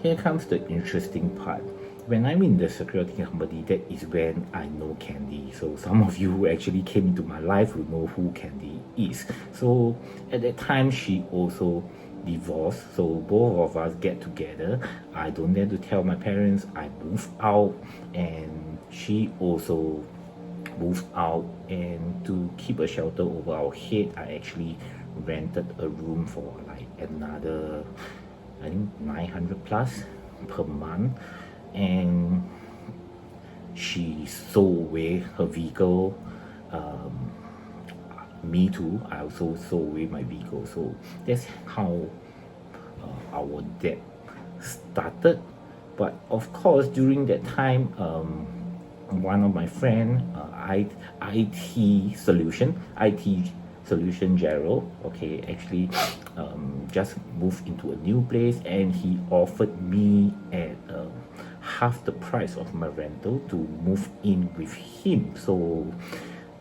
here comes the interesting part. When I'm in the security company, that is when I know Candy. So some of you who actually came into my life will know who Candy is. So at that time, she also divorced. So both of us get together. I don't dare to tell my parents. I moved out, and she also moved out. And to keep a shelter over our head, I actually rented a room for like another, I think, 900 plus per month. And she sold away her vehicle. Me too, I also sold away my vehicle. So that's how our debt started. But of course, during that time, one of my friend, IT solution Gerald, okay, actually just moved into a new place, and he offered me at half the price of my rental to move in with him. So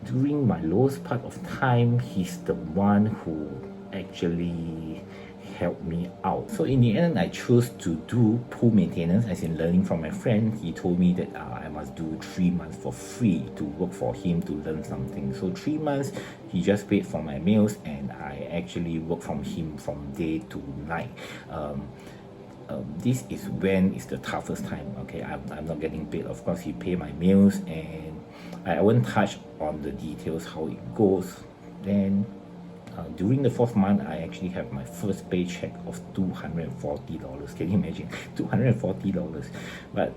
during my lowest part of time, he's the one who actually helped me out. So in the end, I chose to do pool maintenance, as in learning from my friend. He told me that I must do 3 months for free to work for him to learn something. So 3 months, he just paid for my meals, and I actually worked from him from day to night. This is when it's the toughest time. Okay, I'm not getting paid. Of course, he pay my meals, and I won't touch on the details how it goes. Then during the 4th month, I actually have my first paycheck of $240. Can you imagine? $240. But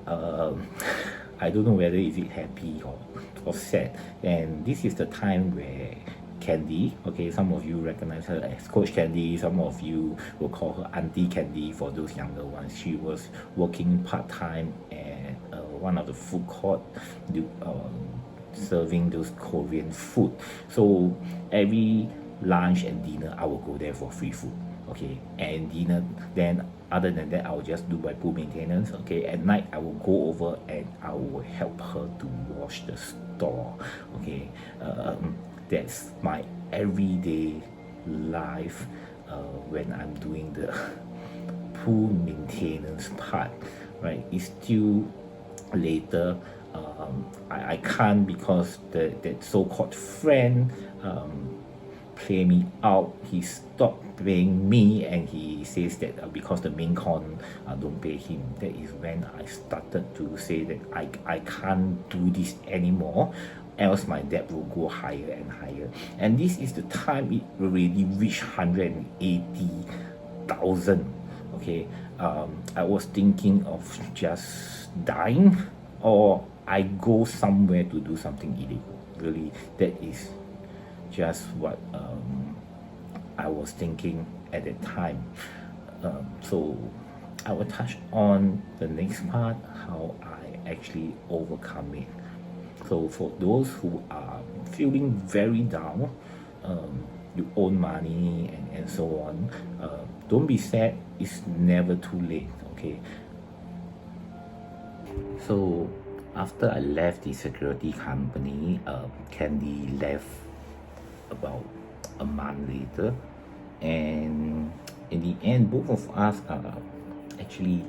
I don't know whether is it happy or sad. And this is the time where Candy, okay, some of you recognize her as Coach Candy, some of you will call her Auntie Candy for those younger ones. She was working part-time at one of the food court, serving those Korean food. So every lunch and dinner, I will go there for free food, okay, and dinner. Then other than that, I will just do my pool maintenance, okay. At night, I will go over and I will help her to wash the store, okay. That's my everyday life when I'm doing the pool maintenance part, right? It's still later. I can't, because that so-called friend play me out. He stopped paying me, and he says that because the main con don't pay him. That is when I started to say that I can't do this anymore, else my debt will go higher and higher. And this is the time it already reached 180,000. Okay, I was thinking of just dying, or I go somewhere to do something illegal. Really, that is just what I was thinking at that time. So I will touch on the next part, how I actually overcome it. So for those who are feeling very down, you own money and so on, don't be sad. It's never too late, okay. So after I left the security company, Candy left about a month later, and in the end, both of us are actually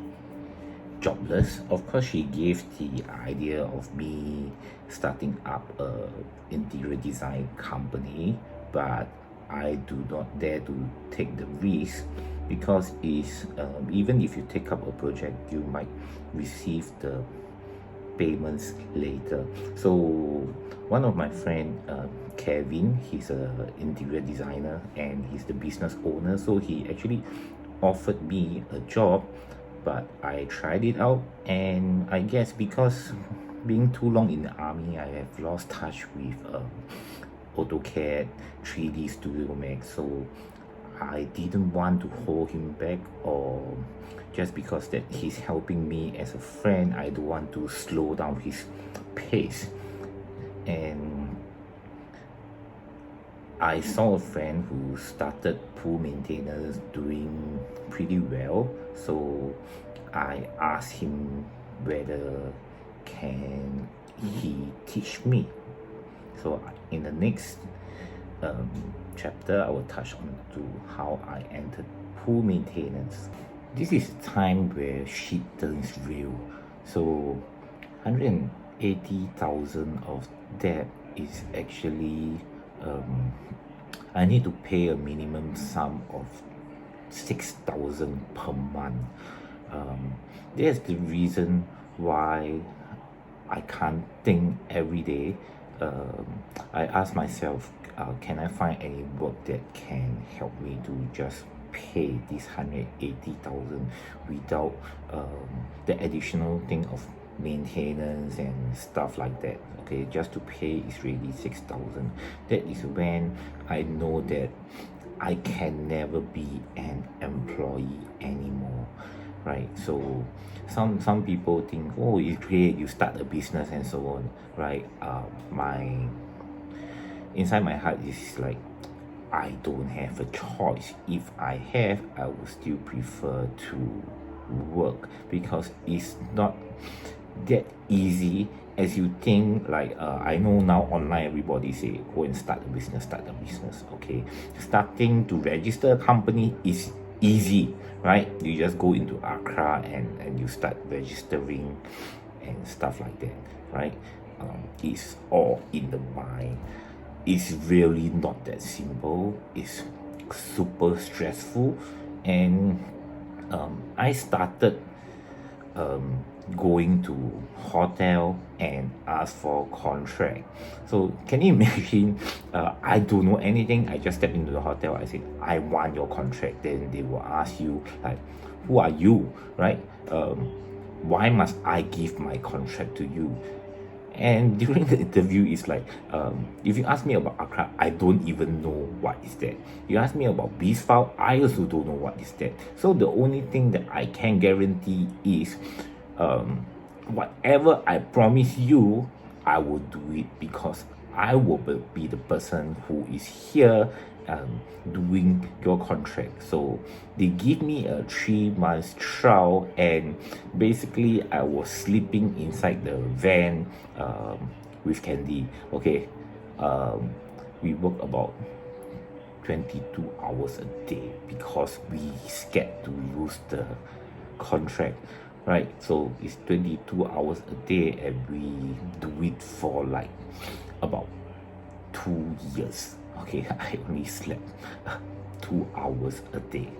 jobless. Of course, she gave the idea of me starting up a interior design company, but I do not dare to take the risk, because it's even if you take up a project, you might receive the payments later. So one of my friend, Kevin, he's a interior designer and he's the business owner, so he actually offered me a job. But I tried it out, and I guess because being too long in the army, I have lost touch with AutoCAD, 3D Studio Max. So I didn't want to hold him back, or just because that he's helping me as a friend, I don't want to slow down his pace. And I saw a friend who started pool maintenance doing pretty well, so I asked him whether can he teach me. So in the next chapter, I will touch on to how I entered pool maintenance. this is a time where shit turns real. So 180,000 of that is actually I need to pay a minimum sum of 6,000 per month. That's the reason why I can't think every day. I ask myself, can I find any work that can help me to just pay this 180,000 without the additional thing of maintenance and stuff like that. Okay, just to pay is really 6,000. That is when I know that I can never be an employee anymore, right? So some people think, oh, it's great, you start a business and so on, right? My inside my heart is like, I don't have a choice. If I have, I would still prefer to work, because it's not that easy as you think. Like I know now online everybody say go and start a business, okay. Starting to register a company is easy, right? You just go into Accra and you start registering and stuff like that, right? It's all in the mind. It's really not that simple. It's super stressful. And I started going to hotel and ask for contract. So can you imagine, I don't know anything, I just step into the hotel, I say I want your contract. Then they will ask you like, who are you, right? Why must I give my contract to you? And during the interview, it's like, if you ask me about Accra, I don't even know what is that. You ask me about BizFile, I also don't know what is that. So the only thing that I can guarantee is, whatever I promise you, I will do it, because I will be the person who is here doing your contract. So they give me a 3 months trial, and basically I was sleeping inside the van with Candy. Okay, we work about 22 hours a day because we scared to lose the contract, right? So it's 22 hours a day, and we do it for like about 2 years. Okay, I only slept 2 hours a day.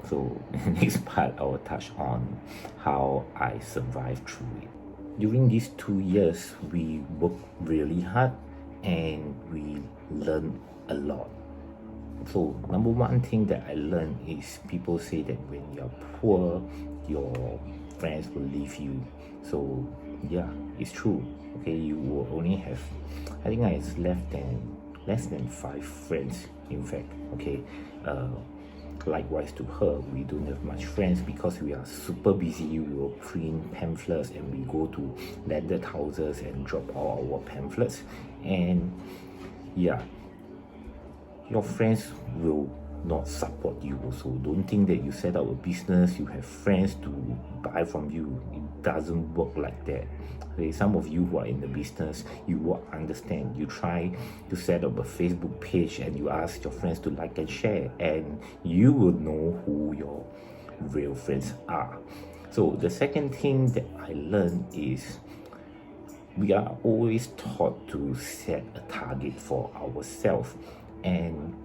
So next part I will touch on how I survived through it. During these 2 years, we worked really hard and we learned a lot. So number one thing that I learned is, people say that when you're poor, your friends will leave you. So yeah, it's true. Okay, you will only have, I think I less than 5 friends, in fact. Okay, likewise to her, we don't have much friends because we are super busy. We will print pamphlets and we go to landed houses and drop all our pamphlets. And yeah, your friends will not support you also. Don't think that you set up a business, you have friends to buy from you. It doesn't work like that. Okay, some of you who are in the business, you will understand. You try to set up a Facebook page and you ask your friends to like and share, and you will know who your real friends are. So the second thing that I learned is, we are always taught to set a target for ourselves. And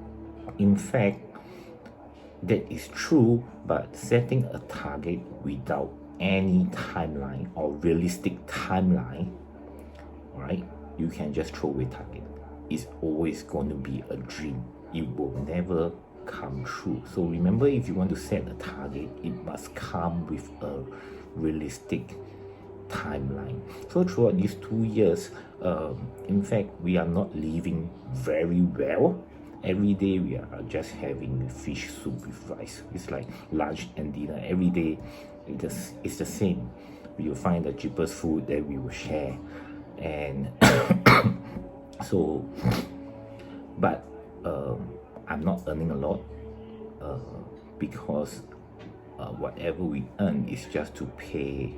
in fact, that is true, but setting a target without any timeline or realistic timeline, right? You can just throw away target. It's always going to be a dream. It will never come true. So remember, if you want to set a target, it must come with a realistic timeline. So throughout these 2 years, in fact, we are not living very well. Every day we are just having fish soup with rice. It's like lunch and dinner every day. It's the same. We will find the cheapest food that we will share, and so, but I'm not earning a lot, because whatever we earn is just to pay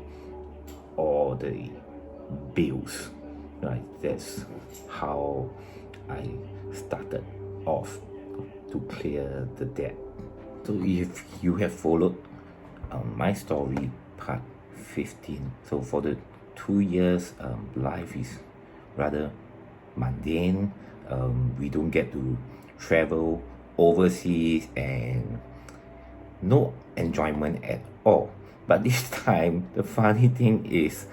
all the bills, right? That's how I started off to clear the debt. So if you have followed my story part 15. So for the 2 years, life is rather mundane. We don't get to travel overseas and no enjoyment at all. But this time, the funny thing is,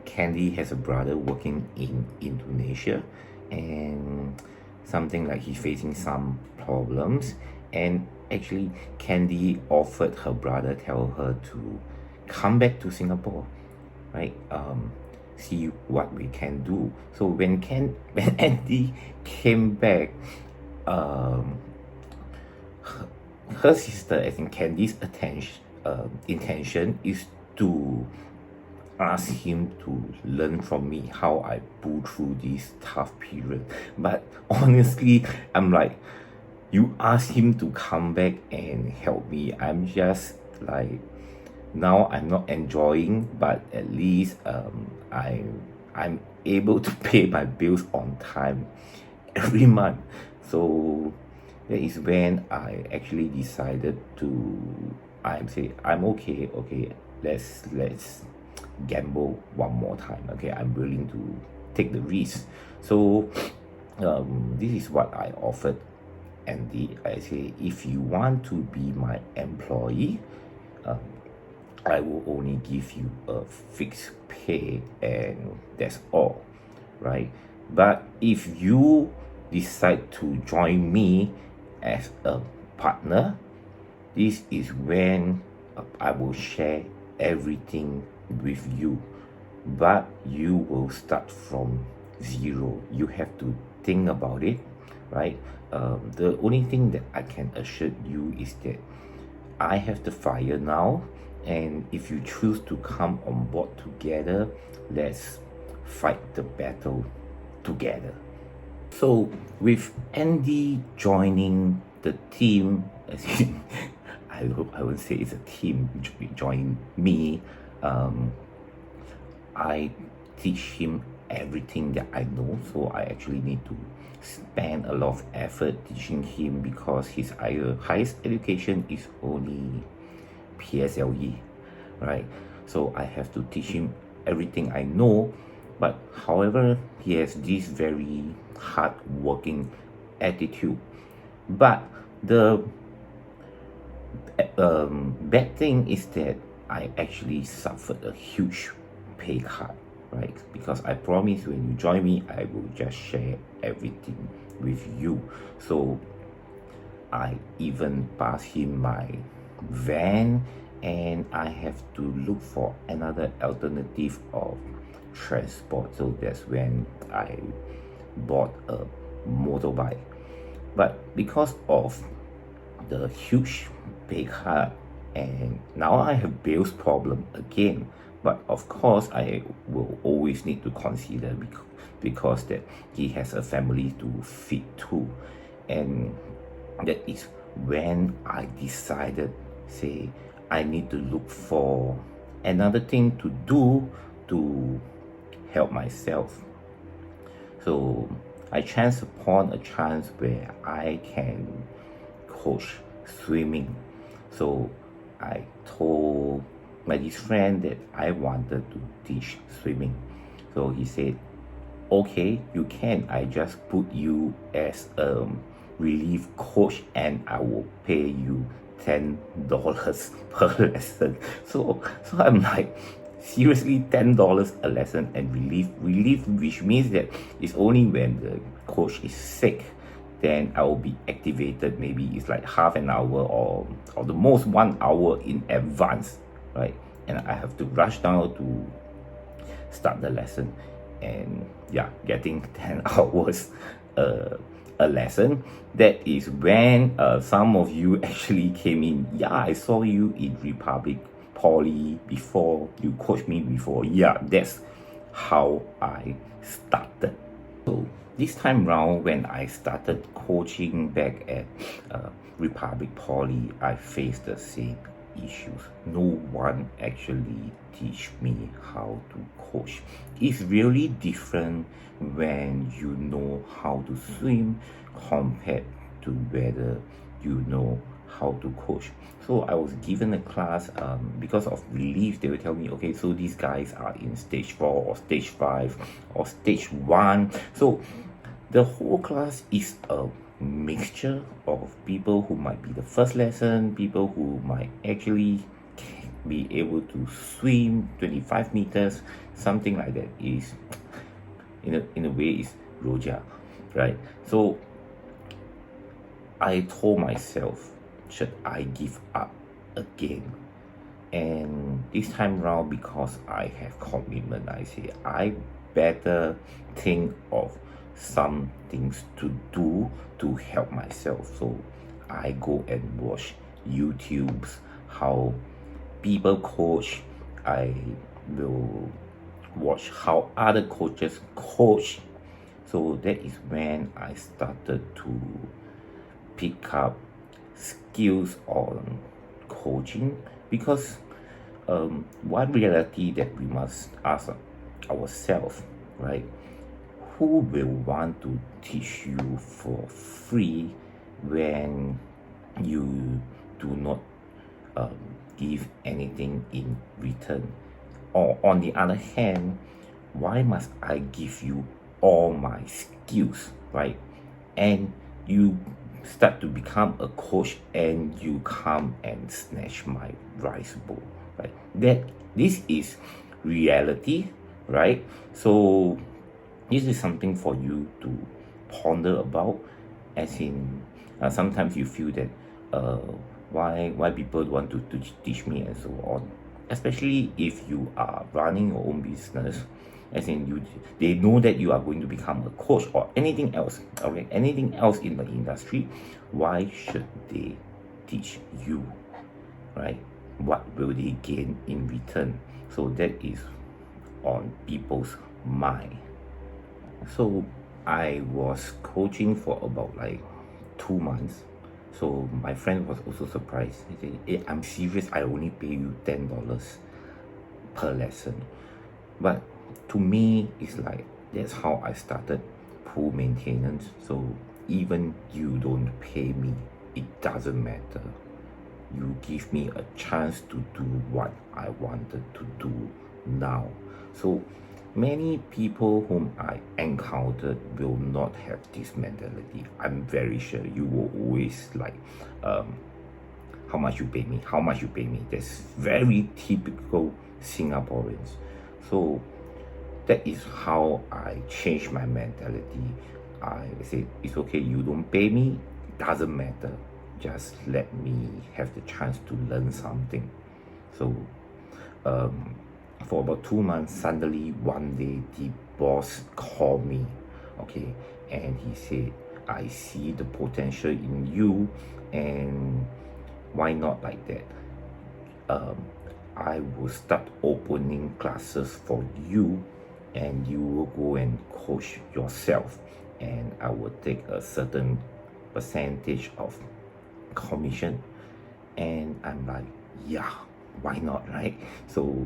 Candy has a brother working in Indonesia, and something like he's facing some problems. And actually, Candy offered her brother, tell her to come back to Singapore, right? See what we can do. So when when Andy came back, um, her sister, as in Candy's intention is to ask him to learn from me how I pull through this tough period. But honestly, I'm like, you ask him to come back and help me. I'm just like, now I'm not enjoying, but at least I'm able to pay my bills on time every month. So that is when I actually decided to I'm okay, let's gamble one more time. Okay, I'm willing to take the risk. So this is what I offered Andy. I say, if you want to be my employee, I will only give you a fixed pay and that's all, right? But if you decide to join me as a partner, this is when I will share everything with you, but you will start from zero. You have to think about it, right? The only thing that I can assure you is that I have the fire now, and if you choose to come on board together, let's fight the battle together. So with Andy joining the team, as in, I hope I would say it's a team join me, I teach him everything that I know. So I actually need to spend a lot of effort teaching him, because his highest education is only PSLE, right? So I have to teach him everything I know. But however, he has this very hard working attitude. But the bad thing is that I actually suffered a huge pay cut, right? Because I promised when you join me, I will just share everything with you. So I even pass him my van, and I have to look for another alternative of transport. So that's when I bought a motorbike. But because of the huge pay cut, and now I have bills problem again. But of course, I will always need to consider, because that he has a family to feed too. And that is when I decided, say, I need to look for another thing to do to help myself. So I chanced upon a chance where I can coach swimming. So I told my this friend that I wanted to teach swimming. So he said, okay, you can. I just put you as a relief coach, and I will pay you $10 per lesson. So I'm like, seriously, $10 a lesson and relief, which means that it's only when the coach is sick, then I will be activated. Maybe it's like half an hour or the most 1 hour in advance, right? And I have to rush down to start the lesson. And yeah, getting 10 hours a lesson. That is when some of you actually came in. Yeah, I saw you in Republic Poly before, you coached me before. Yeah, that's how I started. So this time round, when I started coaching back at Republic Poly, I faced the same issues. No one actually teach me how to coach. It's really different when you know how to swim compared to whether you know how to coach. So I was given a class because of relief. They will tell me, okay, so these guys are in stage 4 or stage 5 or stage 1. So the whole class is a mixture of people who might be the first lesson, people who might actually be able to swim 25 meters, something like that. Is in a way is Roja, right? So I told myself, should I give up again? And this time round, because I have commitment, I say I better think of some things to do to help myself. So I go and watch YouTube's how people coach. I will watch how other coaches coach. So that is when I started to pick up skills on coaching, because one reality that we must ask ourselves, right? Who will want to teach you for free when you do not give anything in return? Or on the other hand, why must I give you all my skills, right? And you start to become a coach and you come and snatch my rice bowl, right? This is reality, right? So this is something for you to ponder about, as in sometimes you feel that why people want to teach me and so on, especially if you are running your own business, as in they know that you are going to become a coach or anything else, okay, anything else in the industry. Why should they teach you, right? What will they gain in return? So that is on people's mind. So I was coaching for about like 2 months. So my friend was also surprised. He said, "Hey, I'm serious, I only pay you $10 per lesson." But to me, it's like that's how I started pool maintenance. So even you don't pay me, it doesn't matter. You give me a chance to do what I wanted to do now. So many people whom I encountered will not have this mentality. I'm very sure you will always like, how much you pay me, how much you pay me. That's very typical Singaporeans. So that is how I changed my mentality. I said, it's okay, you don't pay me, doesn't matter. Just let me have the chance to learn something. So for about 2 months, suddenly one day the boss called me, okay, and he said, I see the potential in you, and why not like that? I will start opening classes for you, and you will go and coach yourself, and I will take a certain percentage of commission. And I'm like, yeah, why not, right? So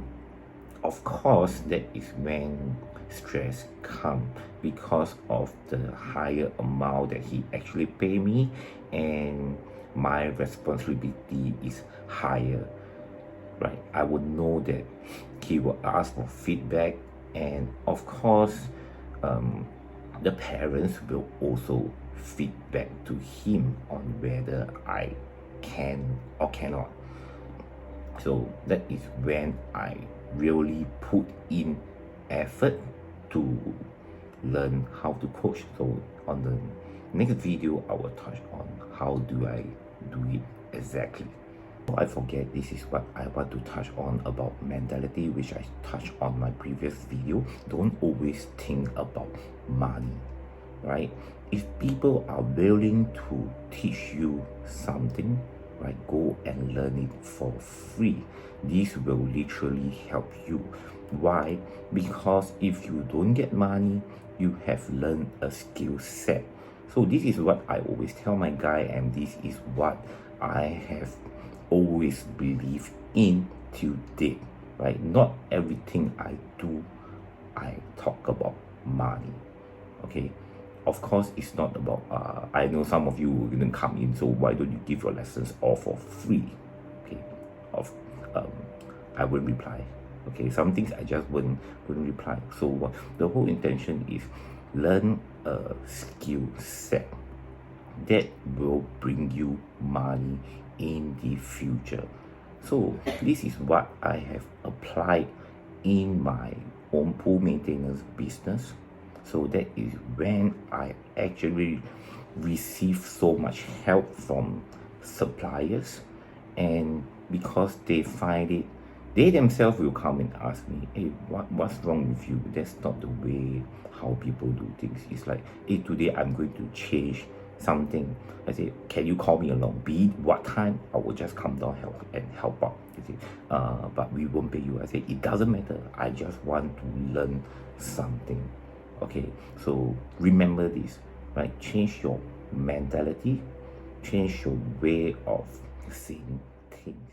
of course that is when stress come, because of the higher amount that he actually pay me, and my responsibility is higher, right? I would know that he will ask for feedback, and of course the parents will also feedback to him on whether I can or cannot. So that is when I really put in effort to learn how to coach. So on the next video, I will touch on how do I do it exactly. I forget, this is what I want to touch on about mentality, which I touched on my previous video. Don't always think about money, right? If people are willing to teach you something, right, go and learn it for free. This will literally help you. Why? Because if you don't get money, you have learned a skill set. So this is what I always tell my guy, and this is what I have always believed in till date, right? Not everything I do I talk about money, okay? of course, it's not about, I know some of you didn't come in, so why don't you give your lessons all for free? Okay, of I wouldn't reply. Okay, some things I just wouldn't reply. So the whole intention is learn a skill set that will bring you money in the future. So this is what I have applied in my own pool maintenance business. So that is when I actually receive so much help from suppliers, and because they find it, they themselves will come and ask me, hey, what's wrong with you? That's not the way how people do things. It's like, hey, today I'm going to change something. I say, can you call me along? Be it what time, I will just come down help out. You see, but we won't pay you. I say, it doesn't matter. I just want to learn something. Okay, so remember this, right? Change your mentality, change your way of seeing things.